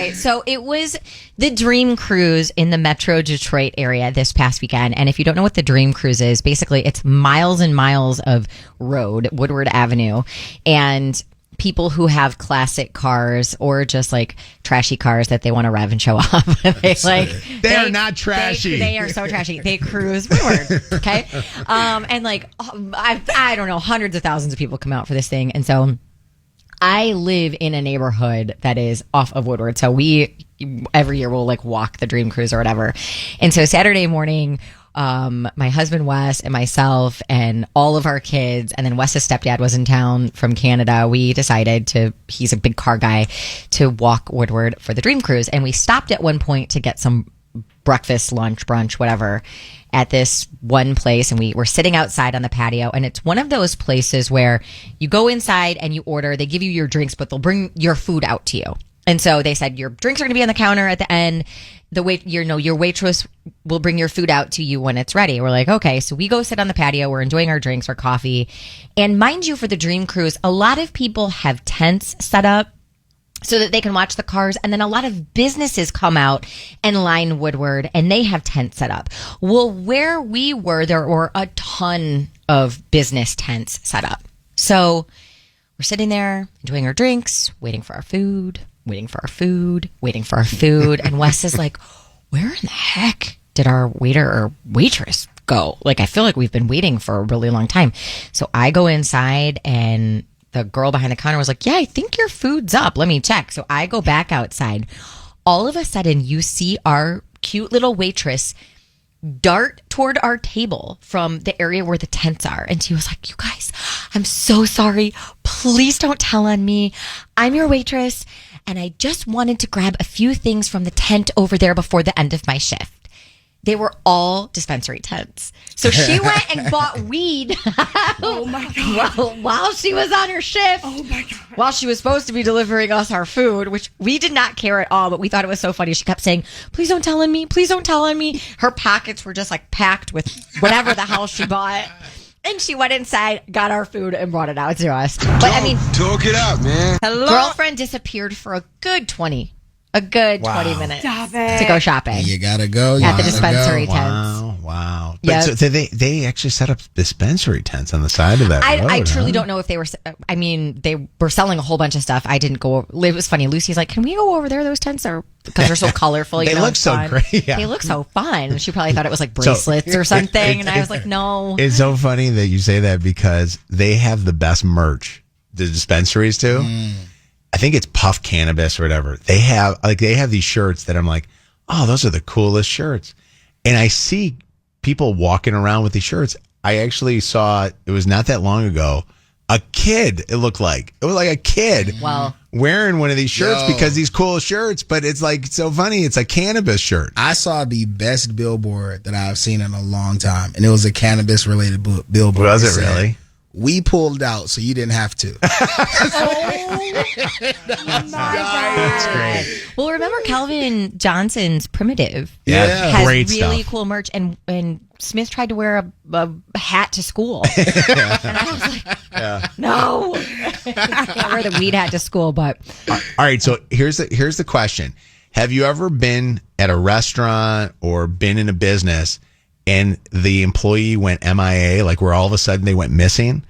Okay, so it was the Dream Cruise in the Metro Detroit area this past weekend. And if you don't know what the Dream Cruise is, basically it's miles and miles of road, Woodward Avenue, and people who have classic cars or just like trashy cars that they want to rev and show off. They are not trashy. They are so trashy. They cruise Woodward. Okay. And like, I don't know, hundreds of thousands of people come out for this thing. And so I live in a neighborhood that is off of Woodward. So we, every year we'll like walk the Dream Cruise or whatever. And so Saturday morning, my husband Wes and myself and all of our kids, and then Wes's stepdad was in town from Canada. We decided he's a big car guy, to walk Woodward for the Dream Cruise. And we stopped at one point to get some breakfast, lunch, brunch, whatever, at this one place. And we were sitting outside on the patio. And it's one of those places where you go inside and you order, they give you your drinks, but they'll bring your food out to you. And so they said, your drinks are going to be on the counter at the end. Your waitress will bring your food out to you when it's ready. We're like, okay. So we go sit on the patio. We're enjoying our drinks, our coffee. And mind you, for the Dream Cruise, a lot of people have tents set up so that they can watch the cars. And then a lot of businesses come out and line Woodward, and they have tents set up. Well, where we were, there were a ton of business tents set up. So we're sitting there enjoying our drinks, waiting for our food. And Wes is like, where in the heck did our waiter or waitress go? Like, I feel like we've been waiting for a really long time. So I go inside, and the girl behind the counter was like, yeah, I think your food's up. Let me check. So I go back outside. All of a sudden, you see our cute little waitress dart toward our table from the area where the tents are. And she was like, you guys, I'm so sorry. Please don't tell on me. I'm your waitress, and I just wanted to grab a few things from the tent over there before the end of my shift. They were all dispensary tents. So she went and bought weed. Oh my God. While she was on her shift. Oh my God. While she was supposed to be delivering us our food, which we did not care at all, but we thought it was so funny. She kept saying, please don't tell on me. Please don't tell on me. Her pockets were just like packed with whatever the hell she bought. And she went inside, got our food, and brought it out to us. But I mean, talk it up, man. Girlfriend disappeared for a good 20 minutes to go shopping. You gotta go. At the dispensary tents. Wow. Yep. But so they actually set up dispensary tents on the side of that road, I truly don't know if they were, I mean, they were selling a whole bunch of stuff. I didn't go over. It was funny. Lucy's like, can we go over there? Those tents are, because they're so colorful. They look so great. Yeah. They look so fun. She probably thought it was like bracelets or something. And I was like, no. It's so funny that you say that, because they have the best merch, the dispensaries too. I think it's Puff Cannabis or whatever. They have these shirts that I'm like, oh, those are the coolest shirts. And I see people walking around with these shirts. I actually saw, it was not that long ago, a kid, it looked like. It was like a kid wearing one of these shirts because these cool shirts, but it's like so funny. It's a cannabis shirt. I saw the best billboard that I've seen in a long time, and it was a cannabis related billboard. Was it really? We pulled out, so you didn't have to. That's great. Well, remember Calvin Johnson's Primitive? Yeah, has great really stuff. cool merch, and Smith tried to wear a hat to school, and I was like, no, can't wear the weed hat to school. But all right, so here's the question: have you ever been at a restaurant or been in a business and the employee went MIA, like where all of a sudden they went missing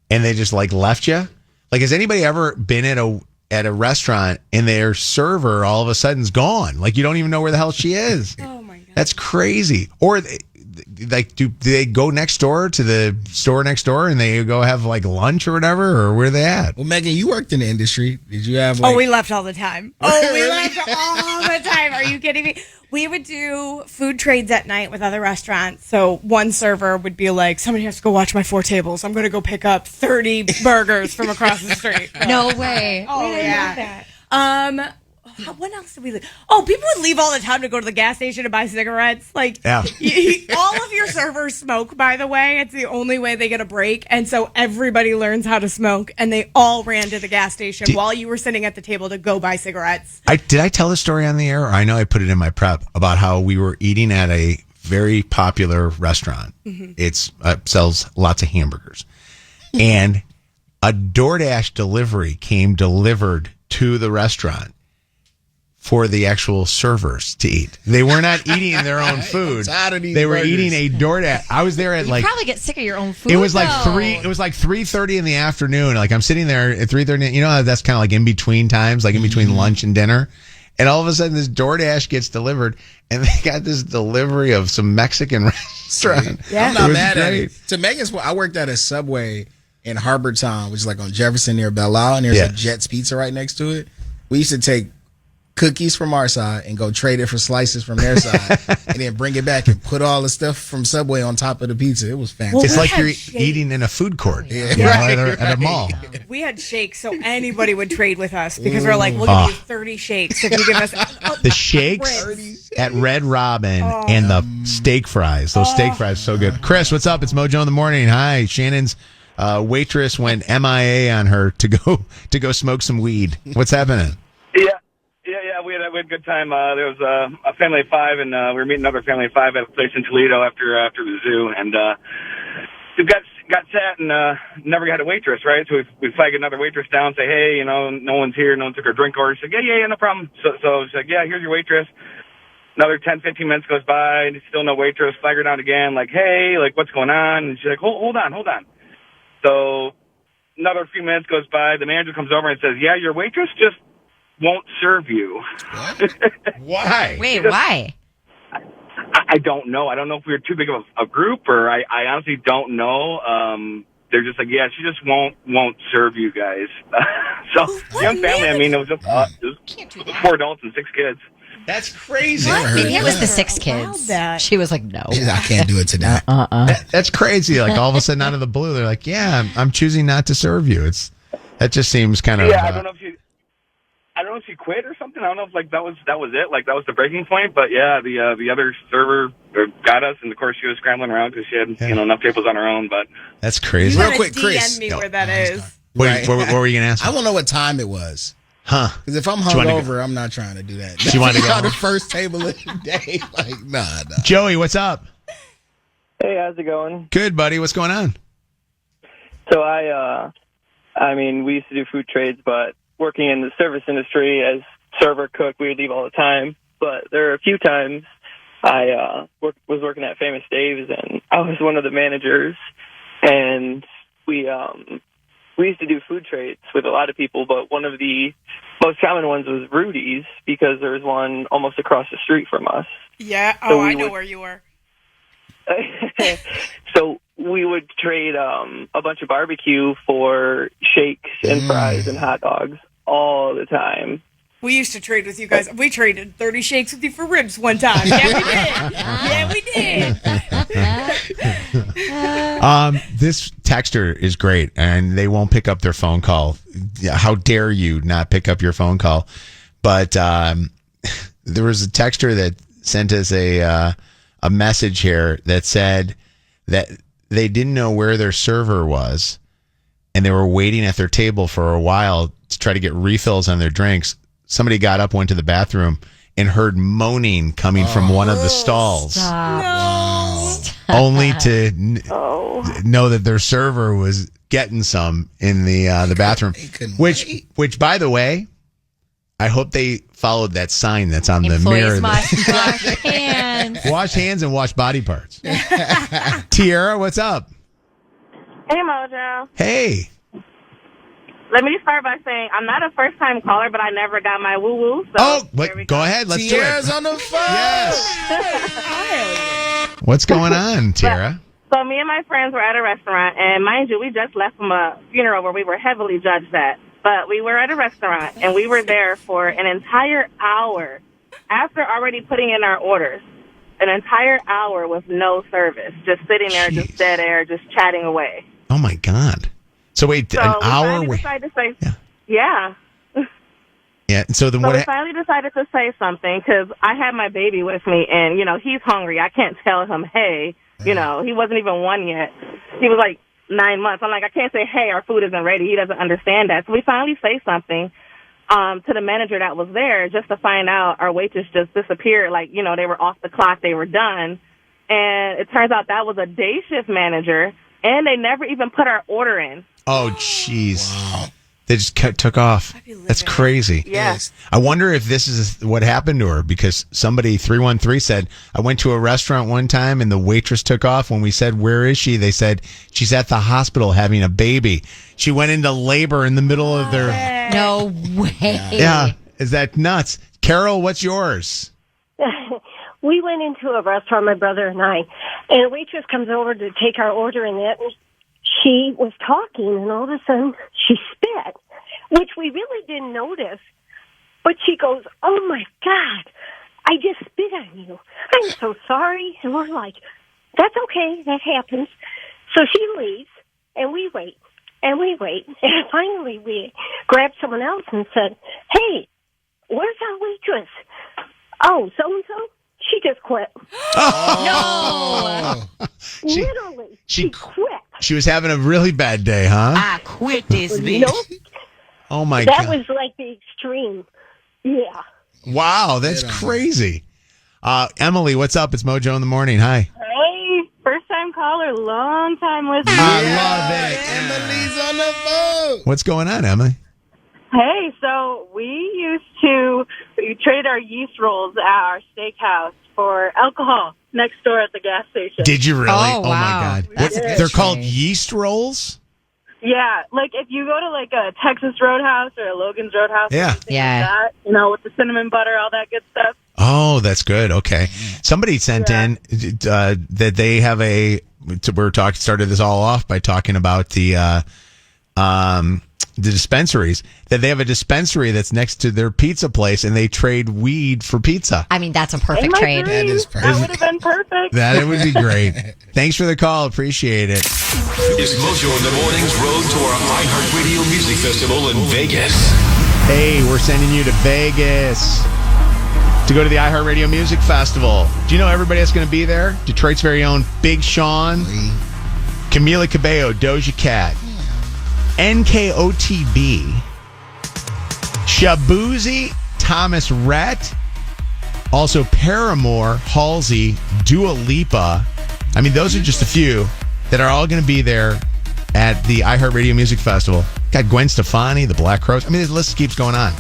and they just like left you? Like, has anybody ever been at a restaurant and their server all of a sudden's gone? Like, you don't even know where the hell she is. Oh my God. That's crazy. Or like, do they go next door to the store next door and they go have like lunch or whatever, or where are they at? Well, Megan, you worked in the industry. Did you have we left all the time. We left all the time. Are you kidding me? We would do food trades at night with other restaurants. So one server would be like, somebody has to go watch my 4 tables. I'm going to go pick up 30 burgers from across the street. no way. Oh, yeah. What else did we leave? Oh, people would leave all the time to go to the gas station to buy cigarettes. Like, all of your servers smoke, by the way. It's the only way they get a break. And so everybody learns how to smoke. And they all ran to the gas station while you were sitting at the table to go buy cigarettes. Did I tell the story on the air? Or I know I put it in my prep about how we were eating at a very popular restaurant. Mm-hmm. It sells lots of hamburgers. And a DoorDash delivery came delivered to the restaurant. for the actual servers to eat. They were not eating their own food. They were eating a DoorDash. I was there at You probably get sick of your own food. it was like though. 3:30 in the afternoon. Like I'm sitting there at 3:30. You know how that's kind of like in between times, like in between lunch and dinner. And all of a sudden, this DoorDash gets delivered, and they got this delivery of some Mexican restaurant. Yeah. I'm not It was mad at great. it. To Megan's point, I worked at a Subway in Harbortown, which is like on Jefferson near Belle Isle, and there's Yeah. a Jet's Pizza right next to it. We used to take cookies from our side and go trade it for slices from their side, and then bring it back and put all the stuff from Subway on top of the pizza. It was fantastic. It's we like had you're shake. eating in a food court, Yeah. you know, Right, at a mall. We had shakes, so anybody would trade with us because we're like, we'll give you 30 shakes if you give us The shakes ribs. at Red Robin and the steak fries. Those steak fries, so good. Chris, what's up? It's Mojo in the morning. Hi, Shannon's waitress went MIA on her to go smoke some weed. What's happening? Yeah. We had a good time. There was a family of 5, and we were meeting another family of 5 at a place in Toledo after the zoo, and we got sat and never got a waitress, right? So we flag another waitress down, say, hey, no one's here, no one took our drink order. She said, yeah, no problem. So she's like, yeah, here's your waitress. Another 10, 15 minutes goes by, and still no waitress. Flag her down again, like, hey, like, what's going on? And she's like, hold on. So another few minutes goes by. The manager comes over and says, yeah, your waitress just won't serve you. Why? Wait, why? I don't know. I don't know if we were too big of a group, or I honestly don't know. They're just like, yeah, she just won't serve you guys. So young family. I mean, it was just Can't do 4 adults and 6 kids. That's crazy. Never heard Maybe it of was the that. 6 kids. that. She was like, no. I can't do it today. That's crazy. Like all of a sudden, out of the blue, they're like, "Yeah, I'm choosing not to serve you." That just seems kind of. Yeah, I don't know if she quit or something. I don't know if like that was it. Like that was the breaking point. But yeah, the other server got us, and of course she was scrambling around because she had enough tables on her own. But That's crazy. You Real gotta quick, DM Chris. me where that is. What, Right. what were you gonna ask? I want to know what time it was. Huh? Because if I'm She wanted to hungover, I'm not trying to do that. She wanted to go on the home? first table of the day. Like, nah. Joey, what's up? Hey, how's it going? Good, buddy. What's going on? So we used to do food trades, but working in the service industry as server cook, we would leave all the time. But there are a few times I was working at Famous Dave's, and I was one of the managers, and we used to do food trades with a lot of people, but one of the most common ones was Rudy's, because there was one almost across the street from us. Yeah. So I we know would- where you were. So we would trade a bunch of barbecue for shakes and fries and hot dogs all the time. We used to trade with you guys. We traded 30 shakes with you for ribs one time. Yeah, we did. This texter is great, and they won't pick up their phone call. How dare you not pick up your phone call? But there was a texter that sent us a message here that said that they didn't know where their server was, and they were waiting at their table for a while to try to get refills on their drinks. Somebody got up, went to the bathroom, and heard moaning coming from one of the stalls, only to know that their server was getting some in the bathroom. couldn't Which, by the way, I hope they followed that sign that's on the Employees mirror. must wash hands. Wash hands and wash body parts. Tiara, what's up? Hey, Mojo. Hey. Let me start by saying I'm not a first-time caller, but I never got my woo-woo. So Oh, here we go ahead. Let's do Tiara's it. on the phone. Yes. What's going on, Tiara? So me and my friends were at a restaurant, and mind you, we just left from a funeral where we were heavily judged at. But we were at a restaurant, and we were there for an entire hour after already putting in our orders. An entire hour with no service, just sitting there, Jeez. just dead air, just chatting away. Oh, my God. So wait, So an we hour? finally decided to say, Yeah. yeah. Yeah. So then So we what? finally decided to say something because I had my baby with me, and, he's hungry. I can't tell him, hey, he wasn't even 1 yet. He was like 9 months. I'm like, I can't say, hey, our food isn't ready. He doesn't understand that. So we finally say something to the manager that was there just to find out our waitress just disappeared. Like, they were off the clock. They were done. And it turns out that was a day shift manager, and they never even put our order in. Oh, jeez. They just took off. That's crazy. Yeah. I wonder if this is what happened to her, because somebody 313 said, I went to a restaurant one time and the waitress took off. When we said, where is she? They said, she's at the hospital having a baby. She went into labor in the middle of their... No way. Yeah. Is that nuts? Carol, what's yours? We went into a restaurant, my brother and I, and a waitress comes over to take our order, and she was talking, and all of a sudden she spit, which we really didn't notice. But she goes, "Oh my God, I just spit on you. I'm so sorry." And we're like, "That's okay, that happens." So she leaves, and we wait, and we wait. And finally we grabbed someone else and said, "Hey, where's our waitress?" "Oh, so-and-so? She just quit." No. Literally, she quit. She was having a really bad day, huh? I quit this bitch. Nope. Oh, my That God. was like the extreme. Yeah. Wow, that's crazy. Emily, what's up? It's Mojo in the Morning. Hi. Hey, first time caller, long time listener. I love it. Emily's on the phone. What's going on, Emily? Hey, so we traded our yeast rolls at our steakhouse for alcohol next door at the gas station. Did you really? Oh, my wow. God. That's They're called strange. yeast rolls? Yeah, like if you go to like a Texas Roadhouse or a Logan's Roadhouse, Yeah. or anything Yeah. like that, with the cinnamon butter, all that good stuff. Oh, that's good. Okay. Somebody sent in that they have started this all off by talking about the dispensaries, that they have a dispensary that's next to their pizza place and they trade weed for pizza. I mean, that's a perfect My trade. dream. That is That perfect. would have been perfect. That it would be great. Thanks for the call. Appreciate it. It's Mojo in the Morning's road to our iHeartRadio Music Festival in Vegas. Hey, we're sending you to Vegas to go to the iHeartRadio Music Festival. Do you know everybody that's going to be there? Detroit's very own Big Sean, Camila Cabello, Doja Cat, NKOTB, Shabuzi, Thomas Rhett, also Paramore, Halsey, Dua Lipa. I mean, those are just a few that are all going to be there at the iHeartRadio Music Festival. Got Gwen Stefani, the Black Crowes. I mean, the list keeps going on.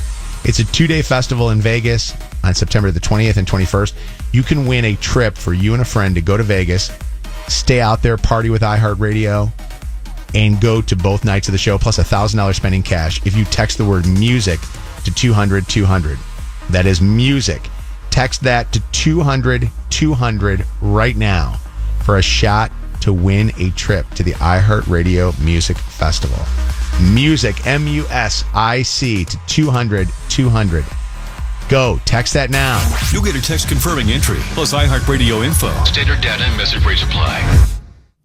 It's a 2-day festival in Vegas on September the 20th and 21st. You can win a trip for you and a friend to go to Vegas, stay out there, party with iHeartRadio, and go to both nights of the show, plus $1,000 spending cash if you text the word music to 200-200. That is music. Text that to 200-200 right now for a shot to win a trip to the iHeartRadio Music Festival. Music, M-U-S-I-C, to 200-200. Go. Text that now. You'll get a text confirming entry, plus iHeartRadio info. Standard data and message rates apply.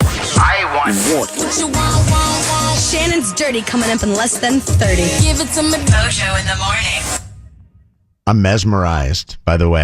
I want What you want. Shannon's Dirty coming up in less than 30. Give it to me. Mojo in the Morning. I'm mesmerized, by the way.